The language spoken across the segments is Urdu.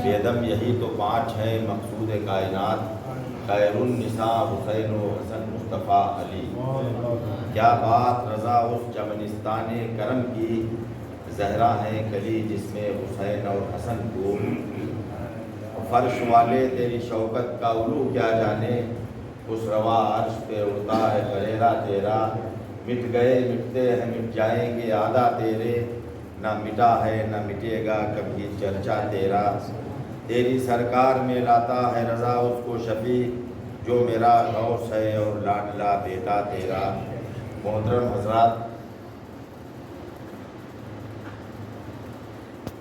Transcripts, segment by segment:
بیدم یہی تو 5 ہیں مقصود کائنات، خیر النساء حسین و حسن مصطفیٰ علی۔ کیا بات رضا اس چمنستان کرم کی، زہرا ہے کلی جس میں حسین اور حسن کو۔ فرش والے تیری شوکت کا علو کیا جانے، اس روا عرش پہ اڑتا ہے فریرا تیرا۔ مٹ گئے مٹتے ہیں مٹ جائیں گے آدھا تیرے، نہ مٹا ہے نہ مٹے گا کبھی چرچا تیرا۔ تیری سرکار میں لاتا ہے رضا اس کو شفیع، جو میرا غوث ہے اور لاڈلا بیٹا تیرا۔ محترم حضرات،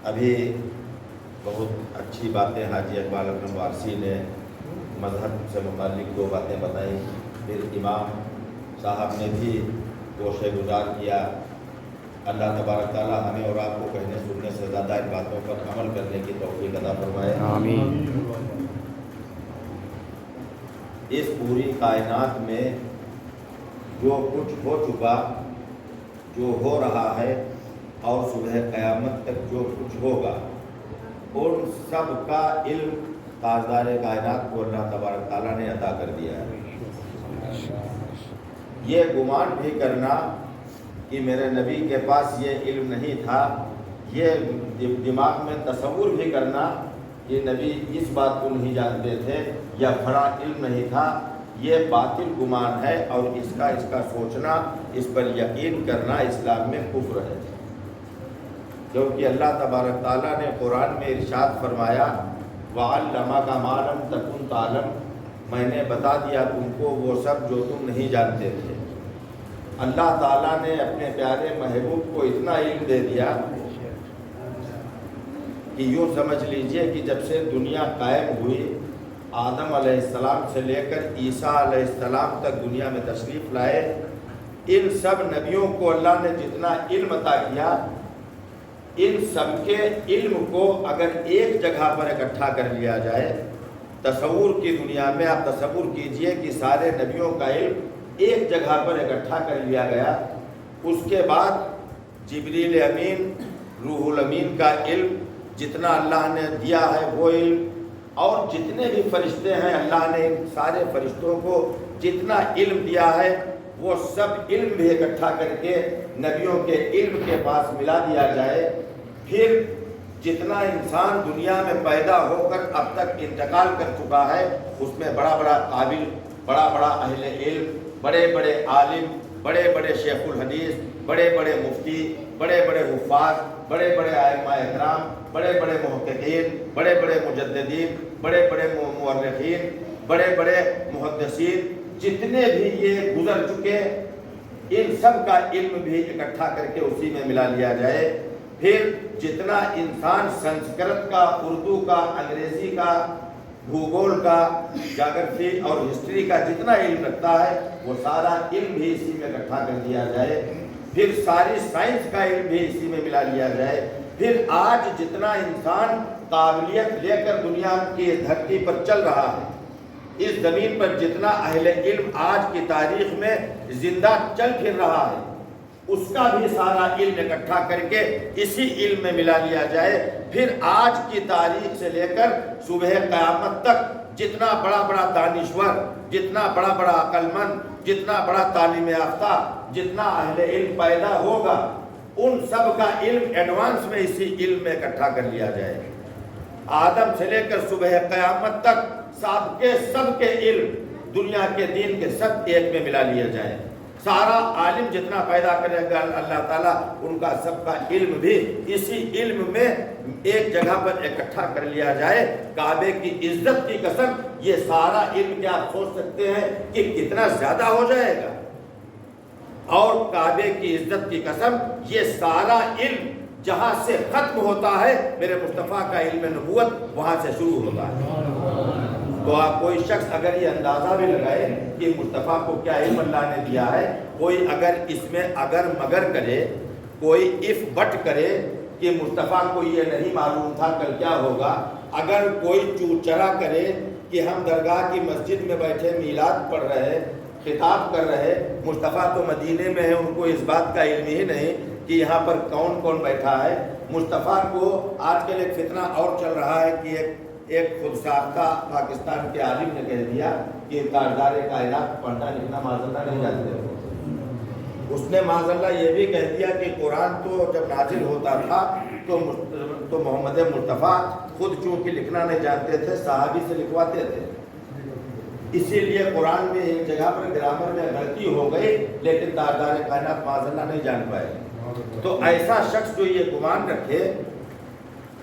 ابھی بہت اچھی باتیں حاجی اقبال اکرم وارثی نے مذہب سے متعلق 2 باتیں بتائیں، پھر امام صاحب نے بھی گوشہ گزار کیا۔ اللہ تبارک تعالیٰ ہمیں اور آپ کو کہنے سننے سے زیادہ ان باتوں پر عمل کرنے کی توفیق عطا فرمائے، آمین۔ اس پوری کائنات میں جو کچھ ہو چکا، جو ہو رہا ہے، اور صبح قیامت تک جو کچھ ہوگا، ان سب کا علم تاجدار کائنات کو اللہ تبارک تعالیٰ نے عطا کر دیا ہے۔ یہ گمان بھی کرنا کہ میرے نبی کے پاس یہ علم نہیں تھا، یہ دماغ میں تصور بھی کرنا کہ نبی اس بات کو نہیں جانتے تھے یا بڑا علم نہیں تھا، یہ باطل گمان ہے، اور اس کا سوچنا، اس پر یقین کرنا اسلام میں کفر ہے۔ کیونکہ اللہ تبارک تعالیٰ نے قرآن میں ارشاد فرمایا، وَعَلَّمَكَ مَا لَمْ تَكُنْ تَعْلَمْ، میں نے بتا دیا تم کو وہ سب جو تم نہیں جانتے تھے۔ اللہ تعالیٰ نے اپنے پیارے محبوب کو اتنا علم دے دیا کہ یوں سمجھ لیجئے کہ جب سے دنیا قائم ہوئی، آدم علیہ السلام سے لے کر عیسیٰ علیہ السلام تک دنیا میں تشریف لائے، ان سب نبیوں کو اللہ نے جتنا علم عطا کیا، ان سب کے علم کو اگر ایک جگہ پر اکٹھا کر لیا جائے، تصور کی دنیا میں آپ تصور کیجئے کہ سارے نبیوں کا علم ایک جگہ پر اکٹھا کر لیا گیا، اس کے بعد جبریل امین، روح الامین کا علم جتنا اللہ نے دیا ہے وہ علم، اور جتنے بھی فرشتے ہیں اللہ نے ان سارے فرشتوں کو جتنا علم دیا ہے وہ سب علم بھی اکٹھا کر کے نبیوں کے علم کے پاس ملا دیا جائے، پھر جتنا انسان دنیا میں پیدا ہو کر اب تک انتقال کر چکا ہے، اس میں بڑا بڑا قابل، بڑا بڑا اہل علم، بڑے بڑے عالم، بڑے بڑے شیخ الحدیث، بڑے بڑے مفتی، بڑے بڑے حفاظ، بڑے بڑے ائمہ اکرام، بڑے بڑے محققین، بڑے بڑے مجددین، بڑے بڑے مورخین، بڑے بڑے محدثین، جتنے بھی یہ گزر چکے، ان سب کا علم بھی اکٹھا کر کے اسی میں ملا لیا جائے، پھر جتنا انسان سنسکرت کا، اردو کا، انگریزی کا، بھوگول کا، جاگرفی اور ہسٹری کا جتنا علم رکھتا ہے وہ سارا علم بھی اسی میں اکٹھا کر دیا جائے، پھر ساری سائنس کا علم بھی اسی میں ملا لیا جائے، پھر آج جتنا انسان قابلیت لے کر دنیا کی دھرتی پر چل رہا ہے، اس زمین پر جتنا اہل علم آج کی تاریخ میں زندہ چل پھر رہا ہے، اس کا بھی سارا علم اکٹھا کر کے اسی علم میں ملا لیا جائے، پھر آج کی تاریخ سے لے کر صبح قیامت تک جتنا بڑا بڑا دانشور، جتنا بڑا بڑا عقل مند، جتنا بڑا تعلیم یافتہ، جتنا اہل علم پیدا ہوگا، ان سب کا علم ایڈوانس میں اسی علم میں اکٹھا کر لیا جائے، آدم سے لے کر صبح قیامت تک سب کے علم دنیا کے دین کے سب ایک میں ملا لیا جائے، سارا عالم جتنا پیدا کرے گا اللہ تعالیٰ ان کا سب کا علم بھی اسی علم میں ایک جگہ پر اکٹھا کر لیا جائے، کعبے کی عزت کی قسم یہ سارا علم کیا آپ سوچ سکتے ہیں کہ کتنا زیادہ ہو جائے گا، اور کعبے کی عزت کی قسم یہ سارا علم جہاں سے ختم ہوتا ہے میرے مصطفیٰ کا علم نبوت وہاں سے شروع ہوتا ہے۔ تو آپ کوئی شخص اگر یہ اندازہ بھی لگائے کہ مصطفیٰ کو کیا علم اللہ نے دیا ہے، کوئی اگر اس میں اگر مگر کرے، کوئی اف بٹ کرے کہ مصطفیٰ کو یہ نہیں معلوم تھا کل کیا ہوگا، اگر کوئی چوچرا کرے کہ ہم درگاہ کی مسجد میں بیٹھے میلاد پڑھ رہے، خطاب کر رہے، مصطفیٰ تو مدینے میں ہیں، ان کو اس بات کا علم ہی نہیں کہ یہاں پر کون کون بیٹھا ہے۔ مصطفیٰ کو آج کل ایک فتنہ اور چل رہا ہے کہ ایک خود ساختہ پاکستان کے عالم نے کہہ دیا کہ تاجدار کائنات پڑھنا لکھنا معذاللہ نہیں جانتے۔ اس نے معذاللہ یہ بھی کہہ دیا کہ قرآن تو جب نازل ہوتا تھا تو محمد مصطفیٰ خود چونکہ لکھنا نہیں جانتے تھے، صحابی سے لکھواتے تھے، اسی لیے قرآن میں ایک جگہ پر گرامر میں غلطی ہو گئی، لیکن تاجدار کائنات معذاللہ نہیں جان پائے۔ تو ایسا شخص جو یہ گمان رکھے،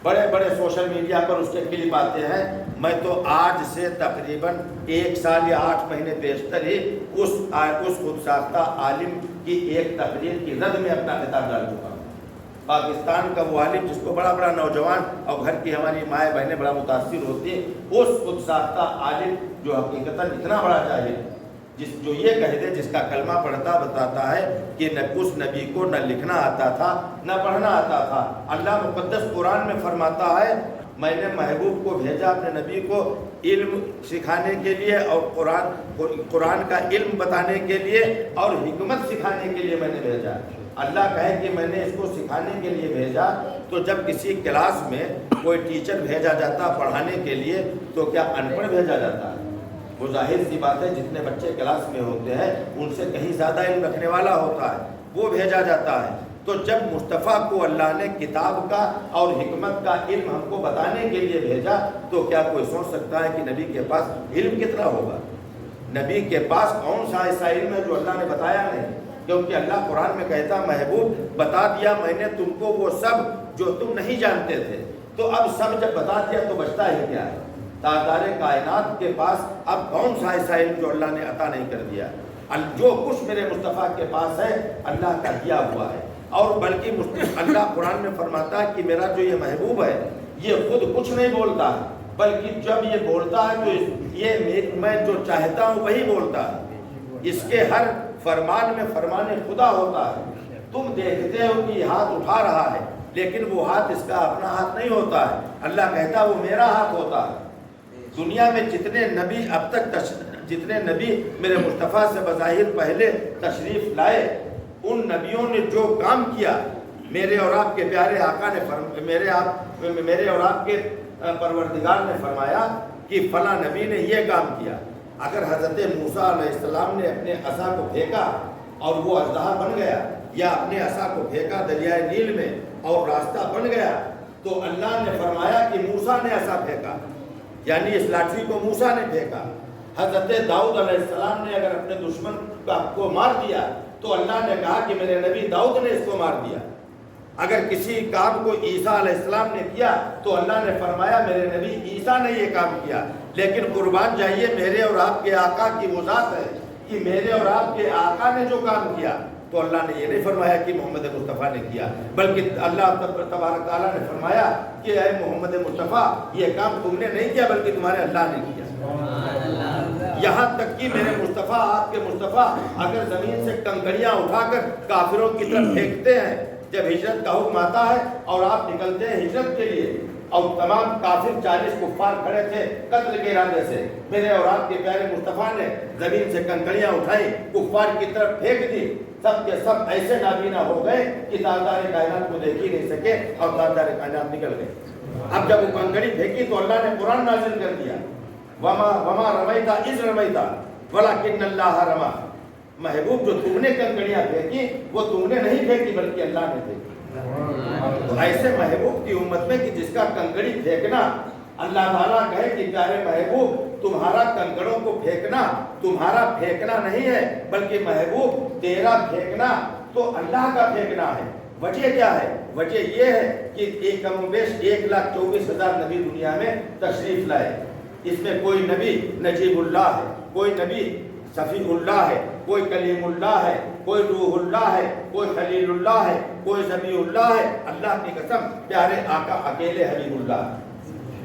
بڑے بڑے سوشل میڈیا پر اس کے کلپ آتے ہیں، میں تو آج سے تقریباً 1 سال یا 8 مہینے بیشتر ہی اس خود ساختہ عالم کی ایک تقریر کی رد میں اپنا خطاب ڈال چکا ہوں۔ پاکستان کا وہ عالم جس کو بڑا بڑا نوجوان اور گھر کی ہماری مائیں بہنیں بڑا متاثر ہوتی ہیں، اس خود ساختہ عالم جو حقیقتاً اتنا بڑا جاہل، جو یہ کہہ دے، جس کا کلمہ پڑھتا بتاتا ہے کہ اس نبی کو نہ لکھنا آتا تھا نہ پڑھنا آتا تھا۔ اللہ مقدس قرآن میں فرماتا ہے میں نے محبوب کو بھیجا اپنے نبی کو علم سکھانے کے لیے اور قرآن کا علم بتانے کے لیے اور حکمت سکھانے کے لیے میں نے بھیجا۔ اللہ کہے کہ میں نے اس کو سکھانے کے لیے بھیجا، تو جب کسی کلاس میں کوئی ٹیچر بھیجا جاتا پڑھانے کے لیے تو کیا ان پڑھ بھیجا جاتا ہے؟ وہ ظاہر سی بات ہے، جتنے بچے کلاس میں ہوتے ہیں ان سے کہیں زیادہ علم رکھنے والا ہوتا ہے، وہ بھیجا جاتا ہے۔ تو جب مصطفیٰ کو اللہ نے کتاب کا اور حکمت کا علم ہم کو بتانے کے لیے بھیجا، تو کیا کوئی سوچ سکتا ہے کہ نبی کے پاس علم کتنا ہوگا؟ نبی کے پاس کون سا ایسا علم ہے جو اللہ نے بتایا نہیں؟ کیونکہ اللہ قرآن میں کہتا محبوب بتا دیا میں نے تم کو وہ سب جو تم نہیں جانتے تھے۔ تو اب سب جب بتا دیا تو بچتا ہی کیا ہے؟ تاجدار کائنات کے پاس اب کون سا ایسا علم جو اللہ نے عطا نہیں کر دیا؟ جو کچھ میرے مصطفیٰ کے پاس ہے اللہ کا دیا ہوا ہے، اور بلکہ اللہ قرآن میں فرماتا ہے کہ میرا جو یہ محبوب ہے یہ خود کچھ نہیں بولتا ہے، بلکہ جب یہ بولتا ہے تو یہ میں جو چاہتا ہوں وہی بولتا ہے۔ اس کے ہر فرمان میں فرمان خدا ہوتا ہے۔ تم دیکھتے ہو کہ یہ ہاتھ اٹھا رہا ہے، لیکن وہ ہاتھ اس کا اپنا ہاتھ نہیں ہوتا ہے، اللہ کہتا ہے وہ میرا ہاتھ ہوتا ہے۔ دنیا میں جتنے نبی اب تک جتنے نبی میرے مصطفیٰ سے بظاہر پہلے تشریف لائے، ان نبیوں نے جو کام کیا، میرے اور آپ کے پیارے آقا نے میرے اور آپ کے پروردگار نے فرمایا کہ فلاں نبی نے یہ کام کیا۔ اگر حضرت موسیٰ علیہ السلام نے اپنے عصا کو پھینکا اور وہ اژدہا بن گیا، یا اپنے عصا کو پھینکا دریائے نیل میں اور راستہ بن گیا، تو اللہ نے فرمایا کہ موسیٰ نے عصا پھینکا، یعنی اس لاٹھی کو موسیٰ نے پھینکا۔ حضرت داؤد علیہ السلام نے اگر اپنے دشمن کو مار دیا تو اللہ نے کہا کہ میرے نبی داؤد نے اس کو مار دیا۔ اگر کسی کام کو عیسیٰ علیہ السلام نے کیا تو اللہ نے فرمایا میرے نبی عیسیٰ نے یہ کام کیا۔ لیکن قربان جائیے میرے اور آپ کے آقا کی وہ ذات ہے کہ میرے اور آپ کے آقا نے جو کام کیا تو اللہ نے یہ نہیں فرمایا کہ محمد مصطفیٰ نے کیا، بلکہ اللہ تبارک تعالیٰ نے فرمایا کہ اے محمد مصطفیٰ یہ کام تم نے نہیں کیا بلکہ تمہارے اللہ نے کیا۔ یہاں تک کہ میرے مصطفیٰ آپ کے مصطفیٰ اگر زمین سے کنکریاں اٹھا کر کافروں کی طرف پھینکتے ہیں، جب ہجرت کا حکم آتا ہے اور آپ نکلتے ہیں ہجرت کے لیے، اور تمام کافر 40 کفار کھڑے تھے قتل کے ارادے سے، میرے اور آپ کے پیارے مصطفیٰ نے زمین سے کنکریاں اٹھائی کفار کی طرف پھینک دی، سب کے سب ایسے نابینا ہو گئے کہ تاجدار کائنات کو دیکھ ہی نہیں سکے اور تاجدار کائنات نکل گئے۔ اب جب وہ کنکری پھینکی تو اللہ نے قرآن نازل کر دیا، وما رمیتا اذ رمیتا ولکن اللہ رما۔ محبوب جو تم نے کنکریاں پھینکی وہ تم نے نہیں پھینکی بلکہ اللہ نے پھینکی۔ ایسے محبوب کی امت میں کہ جس کا کنکڑی پھینکنا اللہ تعالیٰ کہے کہ پیارے محبوب تمہارا کنکڑوں کو پھینکنا تمہارا پھینکنا نہیں ہے بلکہ محبوب تیرا پھینکنا تو اللہ کا پھینکنا ہے۔ وجہ کیا ہے؟ وجہ یہ ہے کہ کم و بیش 1,24,000 نبی دنیا میں تشریف لائے، اس میں کوئی نبی نجیب اللہ ہے، کوئی نبی صفی اللہ ہے، کوئی کلیم اللہ ہے، کوئی روح اللہ ہے، کوئی خلیل اللہ ہے، کوئی ذبیح اللہ ہے۔ اللہ کی قسم پیارے آقا اکیلے حبیب اللہ ہے۔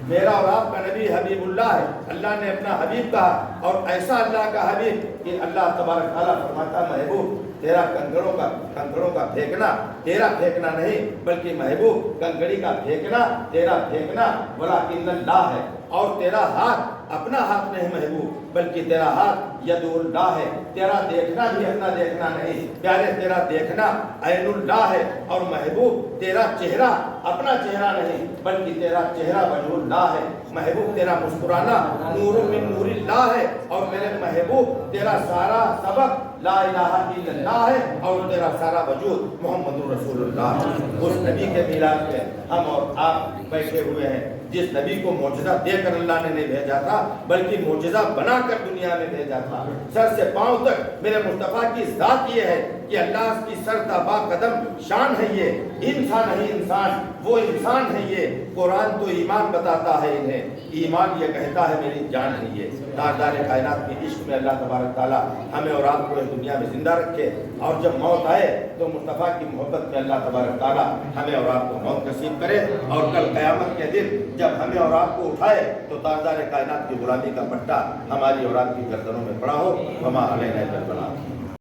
میرا اور آپ کا نبی حبیب اللہ ہے، اللہ نے اپنا حبیب کہا، اور ایسا اللہ کا حبیب کہ اللہ تبارک تعالیٰ فرماتا محبوب تیرا کنکڑوں کا پھینکنا تیرا پھینکنا نہیں بلکہ محبوب کنکڑی کا پھینکنا تیرا پھینکنا ولکن اللہ ہے، اور تیرا ہاتھ اپنا ہاتھ نہیں محبوب، بلکہ تیرا ہاتھ ید اللہ ہے، تیرا دیکھنا بھی اپنا دیکھنا نہیں پیارے، تیرا دیکھنا عین اللہ ہے، اور محبوب تیرا چہرہ اپنا چہرہ نہیں بلکہ تیرا چہرہ وجہ اللہ ہے، محبوب تیرا مسکرانا نور من نور اللہ ہے، اور میرے محبوب تیرا سارا سبق لا الہ الا اللہ ہے، اور تیرا سارا وجود محمد رسول اللہ ہے۔ اس نبی کے میلاد میں ہم اور آپ بیٹھے ہوئے ہیں، جس نبی کو معجزہ دے کر اللہ نے نہیں بھیجا تھا بلکہ معجزہ بنا کر دنیا میں بھیجا تھا۔ سر سے پاؤں تک میرے مصطفیٰ کی ذات یہ ہے کہ اللہ کی سر تا با قدم شان ہے، یہ انسان نہیں انسان، وہ انسان ہے، یہ قرآن تو ایمان بتاتا ہے انہیں، ایمان یہ کہتا ہے میری جان ہے یہ۔ تاجدار کائنات کے عشق میں اللہ تبارک تعالیٰ ہمیں اور آپ کو اس دنیا میں زندہ رکھے، اور جب موت آئے تو مصطفیٰ کی محبت میں اللہ تبارک تعالیٰ ہمیں اور آپ کو موت نصیب کرے، اور کل قیامت کے دن جب ہمیں اور آپ کو اٹھائے تو تاجدار کائنات کی غلامی کا پٹا ہماری اور آپ کی گردنوں میں پڑا ہو۔ وما علینا الا البلاغ۔